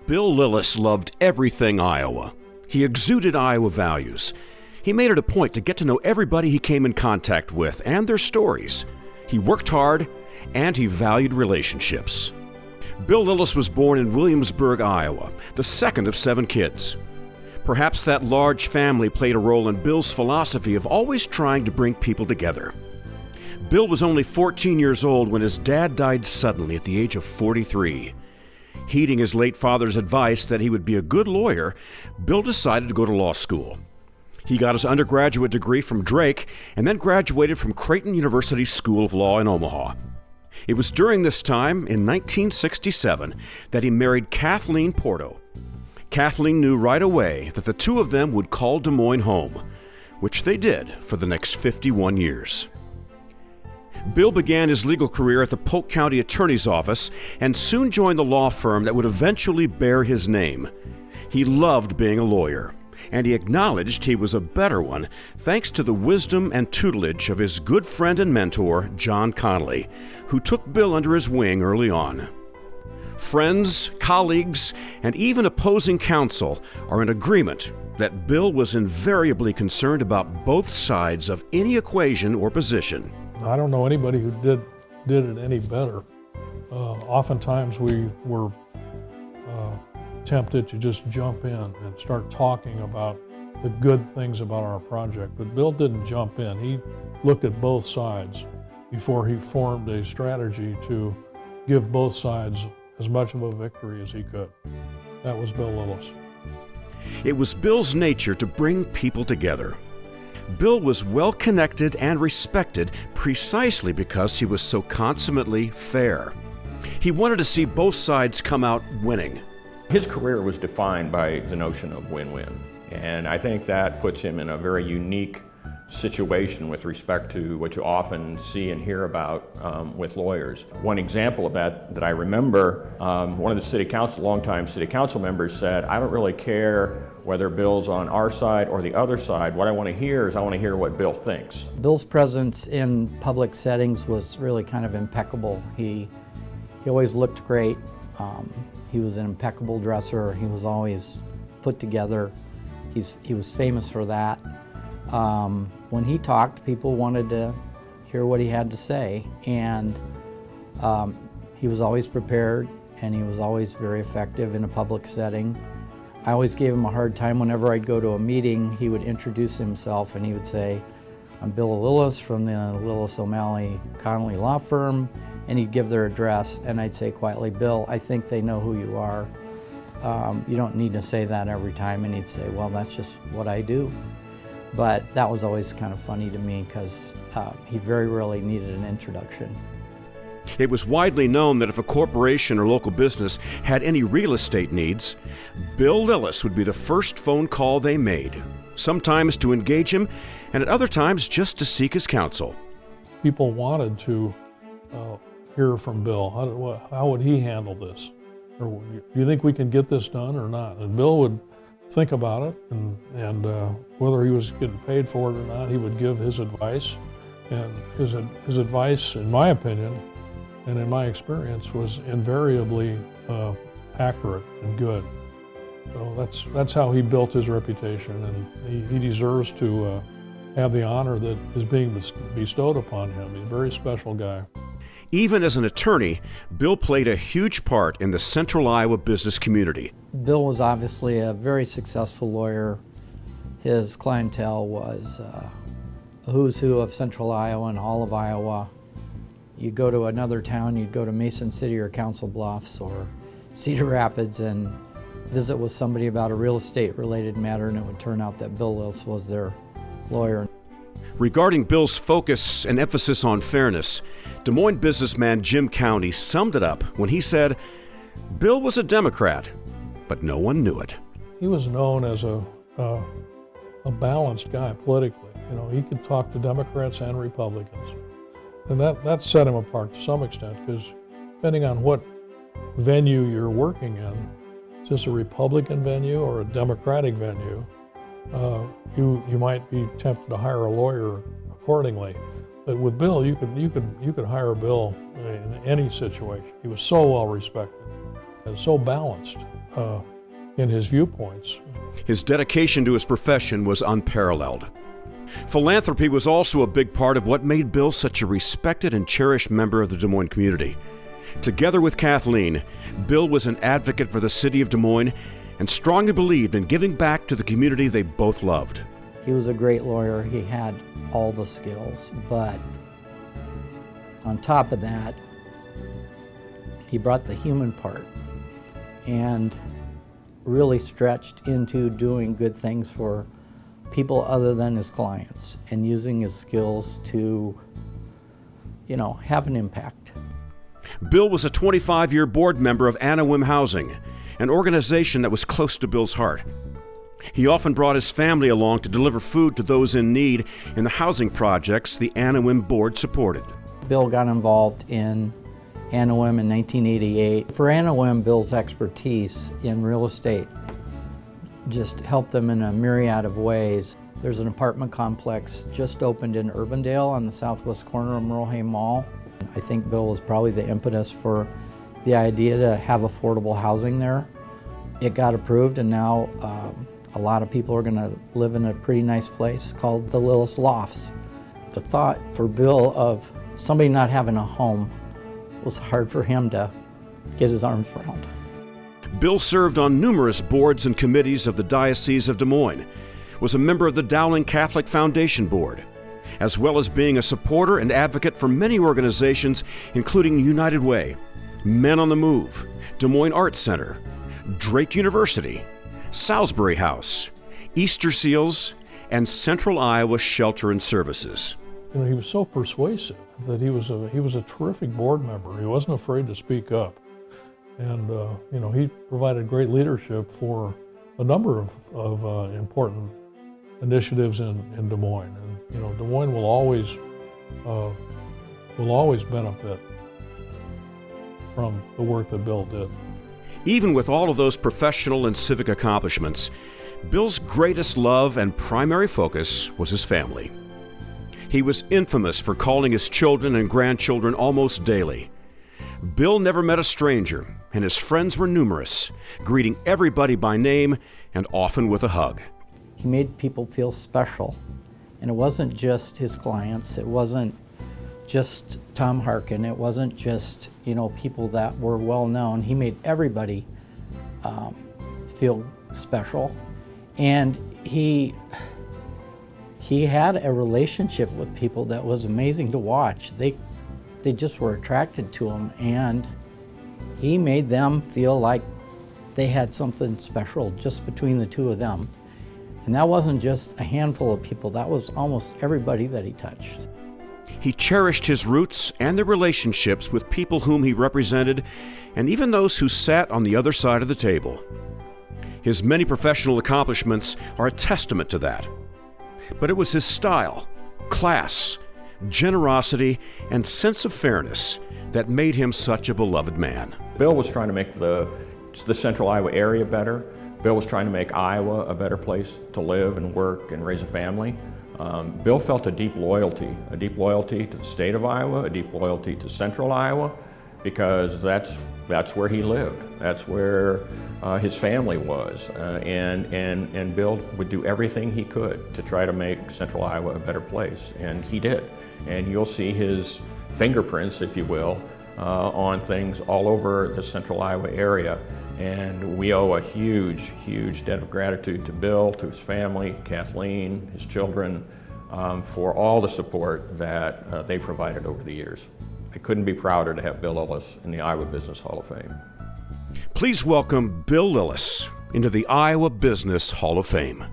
Bill Lillis loved everything Iowa. He exuded Iowa values. He made it a point to get to know everybody he came in contact with and their stories. He worked hard, and he valued relationships. Bill Lillis was born in Williamsburg, Iowa, the second of 7 kids. Perhaps that large family played a role in Bill's philosophy of always trying to bring people together. Bill was only 14 years old when his dad died suddenly at the age of 43. Heeding his late father's advice that he would be a good lawyer, Bill decided to go to law school. He got his undergraduate degree from Drake and then graduated from Creighton University School of Law in Omaha. It was during this time, in 1967, that he married Kathleen Porto. Kathleen knew right away that the two of them would call Des Moines home, which they did for the next 51 years. Bill began his legal career at the Polk County Attorney's Office and soon joined the law firm that would eventually bear his name. He loved being a lawyer, and he acknowledged he was a better one thanks to the wisdom and tutelage of his good friend and mentor, John Connolly, who took Bill under his wing early on. Friends, colleagues, and even opposing counsel are in agreement that Bill was invariably concerned about both sides of any equation or position. I don't know anybody who did it any better. Oftentimes we were tempted to just jump in and start talking about the good things about our project, but Bill didn't jump in. He looked at both sides before he formed a strategy to give both sides as much of a victory as he could. That was Bill Lillis. It was Bill's nature to bring people together. Bill was well-connected and respected precisely because he was so consummately fair. He wanted to see both sides come out winning. His career was defined by the notion of win-win, and I think that puts him in a very unique situation with respect to what you often see and hear about with lawyers. One example of that I remember, one of the longtime city council members said, "I don't really care whether Bill's on our side or the other side. What I want to hear is I want to hear what Bill thinks." Bill's presence in public settings was really kind of impeccable. He always looked great. He was an impeccable dresser. He was always put together. He was famous for that. When he talked, people wanted to hear what he had to say, and he was always prepared, and he was always very effective in a public setting. I always gave him a hard time whenever I'd go to a meeting. He would introduce himself and he would say, "I'm Bill Lillis from the Lillis O'Malley Connolly Law Firm," and he'd give their address, and I'd say quietly, "Bill, I think they know who you are. You don't need to say that every time," and he'd say, "Well, that's just what I do." But that was always kind of funny to me because he very rarely needed an introduction. It was widely known that if a corporation or local business had any real estate needs, Bill Lillis would be the first phone call they made, sometimes to engage him, and at other times just to seek his counsel. People wanted to hear from Bill. How would he handle this? Or do you think we can get this done or not? And Bill would think about it, and whether he was getting paid for it or not, he would give his advice. And his advice, in my opinion, and in my experience, was invariably accurate and good. So that's how he built his reputation, and he deserves to have the honor that is being bestowed upon him. He's a very special guy. Even as an attorney, Bill played a huge part in the Central Iowa business community. Bill was obviously a very successful lawyer. His clientele was a who's who of Central Iowa and all of Iowa. You go to another town, you'd go to Mason City or Council Bluffs or Cedar Rapids and visit with somebody about a real estate related matter, and it would turn out that Bill Lillis was their lawyer. Regarding Bill's focus and emphasis on fairness, Des Moines businessman Jim County summed it up when he said, "Bill was a Democrat, but no one knew it." He was known as a balanced guy politically. You know, he could talk to Democrats and Republicans. And that set him apart to some extent, because depending on what venue you're working in, is this a Republican venue or a Democratic venue, you might be tempted to hire a lawyer accordingly. But with Bill, you could hire Bill in any situation. He was so well respected. and so balanced in his viewpoints. His dedication to his profession was unparalleled. Philanthropy was also a big part of what made Bill such a respected and cherished member of the Des Moines community. Together with Kathleen, Bill was an advocate for the city of Des Moines and strongly believed in giving back to the community they both loved. He was a great lawyer. He had all the skills, but on top of that, he brought the human part and really stretched into doing good things for people other than his clients and using his skills to, have an impact. Bill was a 25-year board member of Anawim Housing, an organization that was close to Bill's heart. He often brought his family along to deliver food to those in need in the housing projects the Anawim board supported. Bill got involved in Anawim in 1988. For Anawim, Bill's expertise in real estate just helped them in a myriad of ways. There's an apartment complex just opened in Urbandale on the southwest corner of Merle Mall. I think Bill was probably the impetus for the idea to have affordable housing there. It got approved, and now a lot of people are going to live in a pretty nice place called the Lillis Lofts. The thought for Bill of somebody not having a home was hard for him to get his arms around. Bill served on numerous boards and committees of the Diocese of Des Moines, was a member of the Dowling Catholic Foundation Board, as well as being a supporter and advocate for many organizations, including United Way, Men on the Move, Des Moines Arts Center, Drake University, Salisbury House, Easter Seals, and Central Iowa Shelter and Services. He was so persuasive that he was a terrific board member. He wasn't afraid to speak up. And he provided great leadership for a number of important initiatives in Des Moines. And Des Moines will always benefit from the work that Bill did. Even with all of those professional and civic accomplishments, Bill's greatest love and primary focus was his family. He was infamous for calling his children and grandchildren almost daily. Bill never met a stranger, and his friends were numerous, greeting everybody by name and often with a hug. He made people feel special, and it wasn't just his clients, it wasn't just Tom Harkin, it wasn't just people that were well known. He made everybody feel special, and he had a relationship with people that was amazing to watch. They just were attracted to him, and he made them feel like they had something special just between the two of them. And that wasn't just a handful of people, that was almost everybody that he touched. He cherished his roots and the relationships with people whom he represented, and even those who sat on the other side of the table. His many professional accomplishments are a testament to that. But it was his style, class, generosity, and sense of fairness that made him such a beloved man. Bill was trying to make the central Iowa area better. Bill was trying to make Iowa a better place to live and work and raise a family. Bill felt a deep loyalty to the state of Iowa, a deep loyalty to central Iowa, because that's where he lived. That's where his family was. And Bill would do everything he could to try to make central Iowa a better place, and he did. And you'll see his fingerprints, if you will, on things all over the central Iowa area. And we owe a huge, huge debt of gratitude to Bill, to his family, Kathleen, his children, for all the support that they provided over the years. I couldn't be prouder to have Bill Lillis in the Iowa Business Hall of Fame. Please welcome Bill Lillis into the Iowa Business Hall of Fame.